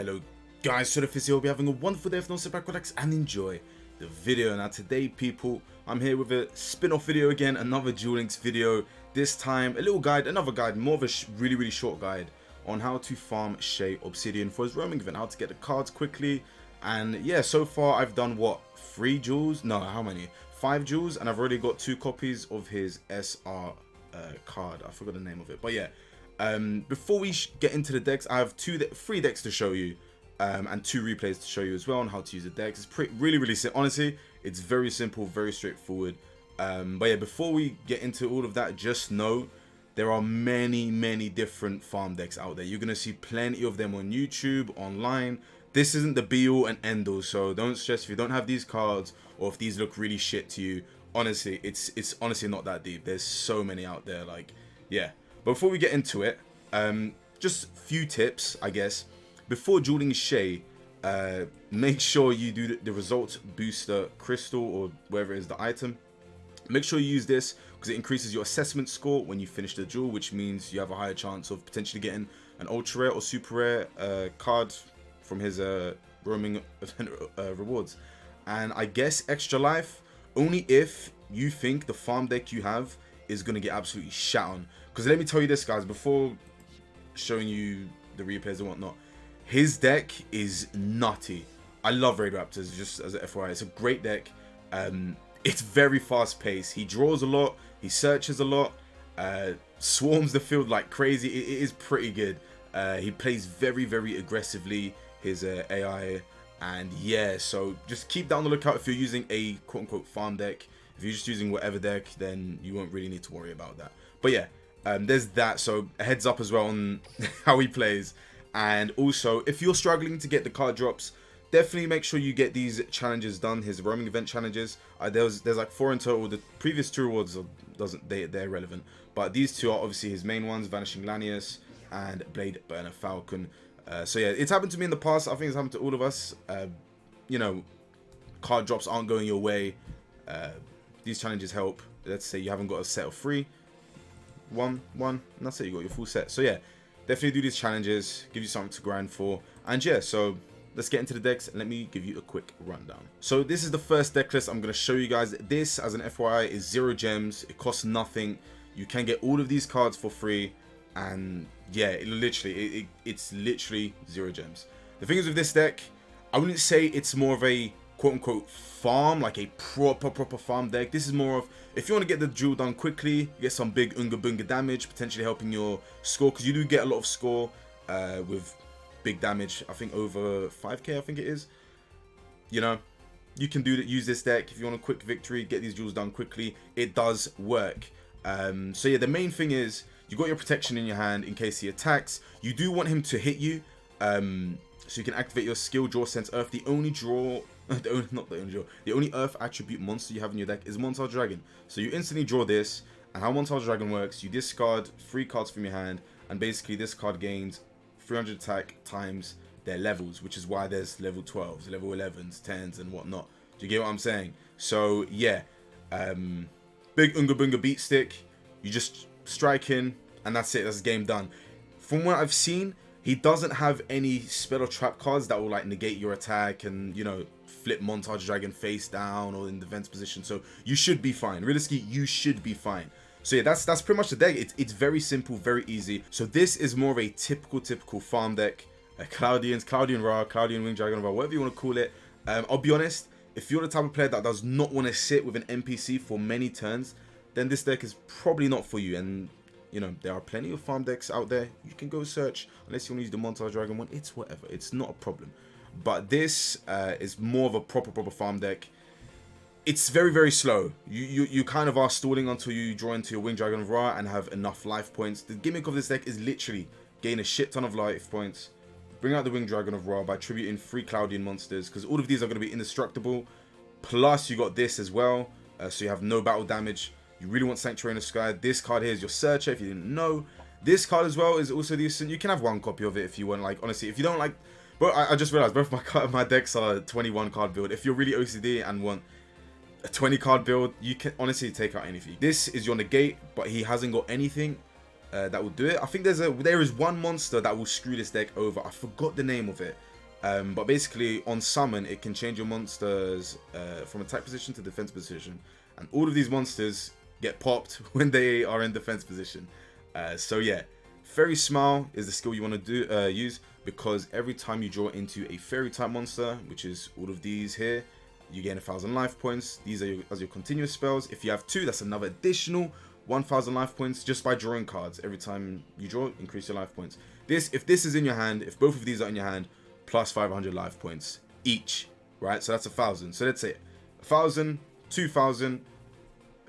Hello guys, so the will be having a wonderful day. If not, sit back, relax and enjoy the video. Now today people, I'm here with a spin-off video again, another Duel Links video. This time a little guide, another guide, more of a really short guide on how to farm Shay Obsidian for his roaming event, how to get the cards quickly. And yeah, so far I've done what, 3 jewels? No, how many? 5 jewels, and I've already got 2 copies of his SR card. I forgot the name of it, but yeah. Before we get into the decks, I have 3 decks to show you, and 2 replays to show you as well on how to use the decks. It's really simple. Honestly, it's very simple, very straightforward. But yeah, before we get into all of that, just know there are many different farm decks out there. You're gonna see plenty of them on YouTube, online. This isn't the be-all and end-all, so don't stress if you don't have these cards or if these look really shit to you. Honestly, it's honestly not that deep. There's so many out there, like, yeah. But before we get into it, just a few tips, I guess. Before dueling Shay, make sure you do the result booster crystal or wherever it is the item. Make sure you use this because it increases your assessment score when you finish the duel, which means you have a higher chance of potentially getting an ultra rare or super rare card from his roaming event rewards. And I guess extra life only if you think the farm deck you have is going to get absolutely shat on. Because let me tell you this, guys, before showing you the replays and whatnot, his deck is nutty. I love Raid Raptors, just as an FYI. It's a great deck. It's very fast paced. He draws a lot, he searches a lot, swarms the field like crazy. It is pretty good. He plays very aggressively, his AI, and yeah, so just keep that on the lookout if you're using a quote-unquote farm deck. If you're just using whatever deck, then you won't really need to worry about that. But yeah, there's that, so a heads up as well on how he plays. And also, if you're struggling to get the card drops, definitely make sure you get these challenges done, his roaming event challenges. There's like 4 in total. The previous 2 rewards they're irrelevant, but these 2 are obviously his main ones: Vanishing Lanius and Blade Burner Falcon. So yeah, it's happened to me in the past. I think it's happened to all of us. You know, card drops aren't going your way. These challenges help. Let's say you haven't got a set of 3, one, and that's it. You got your full set. So yeah, definitely do these challenges. Give you something to grind for. And yeah, so let's get into the decks and let me give you a quick rundown. So this is the first deck list I'm going to show you guys. This, as an FYI, is 0 gems. It costs nothing. You can get all of these cards for free. And yeah, it's literally 0 gems. The thing is with this deck, I wouldn't say it's more of a quote-unquote farm, like a proper farm deck. This is more of, if you want to get the duel done quickly, get some big unga bunga damage, potentially helping your score, because you do get a lot of score with big damage. I think over 5k, I think it is. You know, you can use this deck if you want a quick victory, get these duels done quickly. It does work. So yeah, the main thing is you got your protection in your hand in case he attacks. You do want him to hit you, so you can activate your skill, Draw Sense Earth. The only Earth attribute monster you have in your deck is Montage Dragon. So you instantly draw this, and how Montage Dragon works, you discard 3 cards from your hand, and basically this card gains 300 attack times their levels, which is why there's level 12s, level 11s, 10s, and whatnot. Do you get what I'm saying? So yeah, big Unga Bunga beat stick. You just strike in, and that's it. That's the game done. From what I've seen, he doesn't have any spell or trap cards that will like negate your attack and, you know, flip Montage Dragon face down or in defense position. So you should be fine. Realistically, you should be fine. So yeah, that's pretty much the deck. It's very simple, very easy. So this is more of a typical farm deck. Cloudian Ra, Cloudian Wing Dragon Ra, whatever you want to call it. I'll be honest, if you're the type of player that does not want to sit with an NPC for many turns, then this deck is probably not for you. And you know, there are plenty of farm decks out there. You can go search, unless you want to use the Montage Dragon one. It's whatever. It's not a problem. But this is more of a proper farm deck. It's very slow. You kind of are stalling until you draw into your Wing Dragon of Ra and have enough life points. The gimmick of this deck is literally gain a shit ton of life points, bring out the Wing Dragon of Ra by tributing 3 Cloudian monsters, because all of these are going to be indestructible. Plus, you got this as well, so you have no battle damage. You really want Sanctuary in the Sky. This card here is your Searcher, if you didn't know. This card as well is also decent. You can have 1 copy of it if you want. Like, honestly, if you don't like... But I just realized both my decks are 21 card build. If you're really OCD and want a 20 card build, you can honestly take out anything. This is your negate, but he hasn't got anything. that will do it. I think there is one monster that will screw this deck over. I forgot the name of it. But basically, on summon, it can change your monsters from attack position to defense position. And all of these monsters get popped when they are in defense position. So yeah, Fairy Smile is the skill you want to use, because every time you draw into a fairy type monster, which is all of these here, you gain 1,000 life points. These are your continuous spells. If you have 2, that's another additional 1,000 life points just by drawing cards. Every time you draw, increase your life points. If this is in your hand, if both of these are in your hand, plus 500 life points each, right? So that's 1,000. So let's say 1,000, 2,000,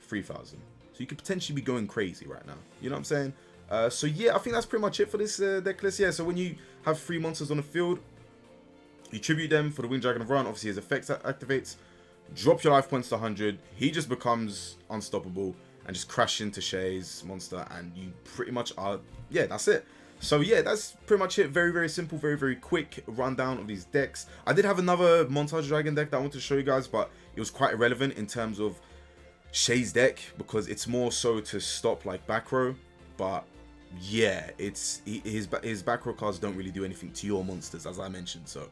3,000. So you could potentially be going crazy right now. You know what I'm saying? So yeah, I think that's pretty much it for this deck list. Yeah, so when you have 3 monsters on the field, you tribute them for the Winged Dragon of Ra. Obviously his effects activates. Drop your life points to 100. He just becomes unstoppable and just crash into Shay's monster, and you pretty much are, yeah, that's it. So yeah, that's pretty much it. Very, very simple, very, very quick rundown of these decks. I did have another Montage Dragon deck that I wanted to show you guys, but it was quite irrelevant in terms of Shay's deck, because it's more so to stop like back row. But yeah, his back row cards don't really do anything to your monsters, as I mentioned. So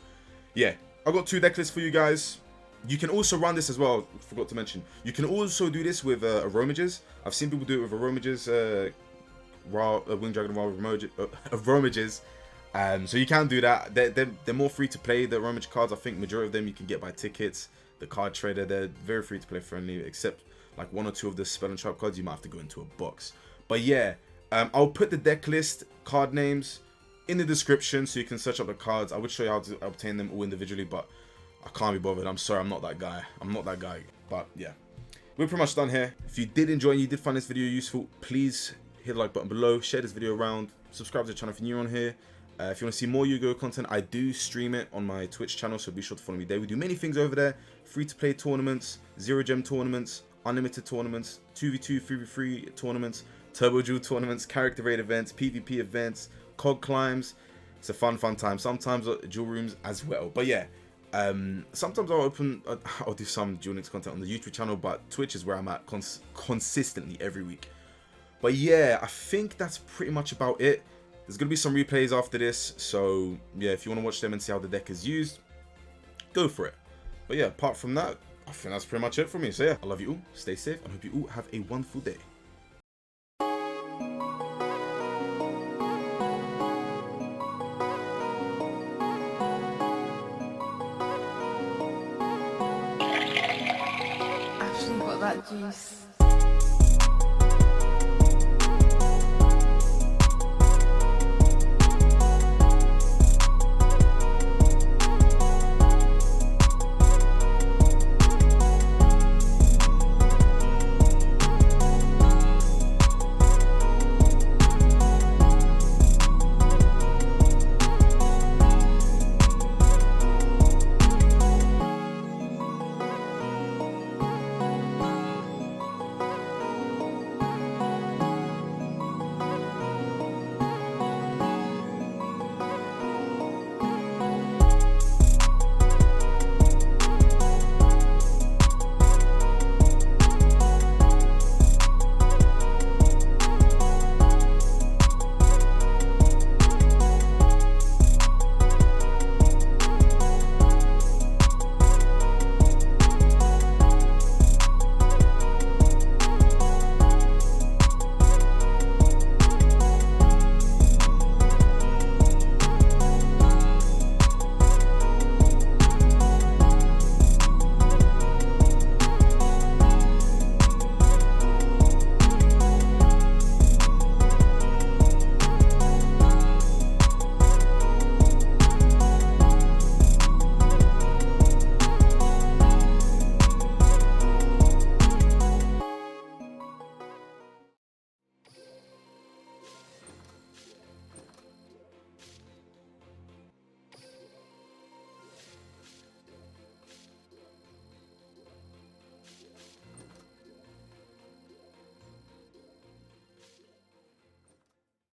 yeah, I got 2 deck lists for you guys. You can also run this as well. Forgot to mention, you can also do this with Aromages. I've seen people do it with Aromages, Winged Dragon Aromages. So you can do that. They're more free to play. The Aromage cards, I think majority of them you can get by tickets. The card trader, they're very free to play friendly, except like 1 or 2 of the spell and trap cards you might have to go into a box. But yeah, I'll put the deck list card names in the description so you can search up the cards. I would show you how to obtain them all individually, but I can't be bothered. I'm sorry, I'm not that guy. But yeah, we're pretty much done here. If you did enjoy and you did find this video useful, please hit the like button below, share this video around, subscribe to the channel if you're new on here. If you want to see more Yu-Gi-Oh content, I do stream it on my Twitch channel, so be sure to follow me there. We do many things over there: free-to-play tournaments, 0-gem tournaments, unlimited tournaments, 2v2, 3v3 tournaments, turbo duel tournaments, character raid events, PvP events, cog climbs. It's a fun time. Sometimes duel rooms as well. But yeah, sometimes I'll do some Duel Links content on the YouTube channel, but Twitch is where I'm at consistently every week. But yeah, I think that's pretty much about it. There's going to be some replays after this, so yeah, if you want to watch them and see how the deck is used, go for it. But yeah, apart from that, I think that's pretty much it for me. So yeah, I love you all, stay safe, and hope you all have a wonderful day. Actually got that juice.